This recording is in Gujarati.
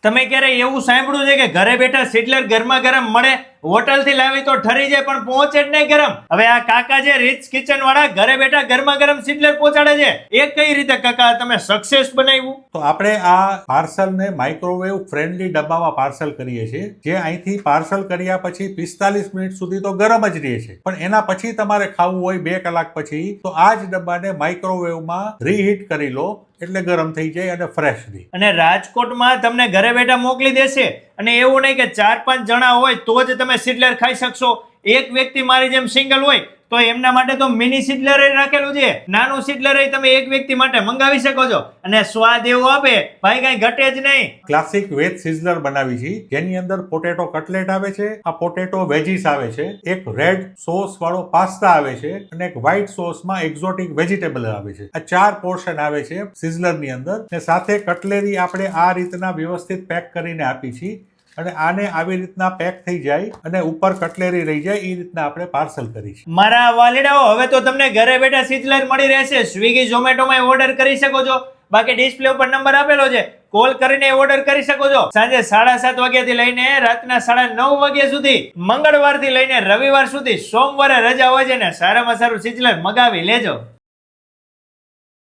તમે ક્યારે એવું સાંભળ્યું છે કે ઘરે બેઠા સિડલર ગરમા ગરમ મળે? હોટલ થી લાવી તો ઠરી જાય પણ પહોંચે જ નહીં ગરમ. હવે આ કાકા છે રીચ કિચન વાળા, ઘરે બેઠા ગરમા ગરમ સિડલર પહોંચાડે છે. એ કઈ રીતે કાકા તમે સક્સેસ બનાવ્યું? તો આપણે આ પાર્સલ ને માઇક્રોવેવ ફ્રેન્ડલી ડબ્બામાં પાર્સલ કરીએ છીએ, જે અહીંથી પાર્સલ કર્યા પછી 45 મિનિટ સુધી તો ગરમ જ રહે છે, પણ એના પછી તમારે ખાવું હોય 2 કલાક પછી, તો આ જ ડબ્બાને માઇક્રોવેવમાં રીહીટ કરી લો એટલે ગરમ થઈ જાય અને ફ્રેશ રહે. અને રાજકોટમાં તમને ઘરે બેઠા મોકલી દેશે. અને એવું નહીં કે 4-5 જણા હોય તો જ તમે સિડલર ખાઈ શકશો. એક વ્યક્તિ મારી જેમ સિંગલ હોય તો એમના માટે તો મિની સિડલર રાખેલું છે. નાનું સિડલર તમે એક વ્યક્તિ માટે મંગાવી શકો છો અને સ્વાદ એવો આપે ભાઈ કઈ ઘટે જ નહીં. ક્લાસિક વેજ સિઝલર બનાવી છે, જેની અંદર પોટેટો કટલેટ આવે છે, આ પોટેટો વેજીસ આવે છે, એક રેડ સોસ વાળો પાસ્તા આવે છે અને એક વ્હાઈટ સોસમાં એક્ઝોટિક વેજીટેબલ આવે છે. આ 4 પોર્શન આવે છે સિઝલર ની અંદર, ને સાથે કટલેરી આપણે આ રીતના વ્યવસ્થિત પેક કરીને આપી છે. અને આને આવી રીતના પેક થઈ જાય અને ઉપર કટલેરી રહી જાય એ રીતના આપણે પાર્સલ કરી છે. મારા વાલીડાઓ, હવે તો તમને ઘરે બેઠા સિડલર મળી રહેશે. સ્વિગી ઝોમેટોમાં ઓર્ડર કરી શકો છો. બાકી ડિસ્પ્લે ઉપર નંબર આપેલો છે, કોલ કરીને ઓર્ડર કરી શકો છો. સાંજે 7:30 વાગ્યાથી લઈને રાતના 9:30 વાગ્યા સુધી, મંગળવારથી લઈને રવિવાર સુધી, સોમવારે રજા હોય છે ને સારામાં સારું સિડલર મગાવી લેજો.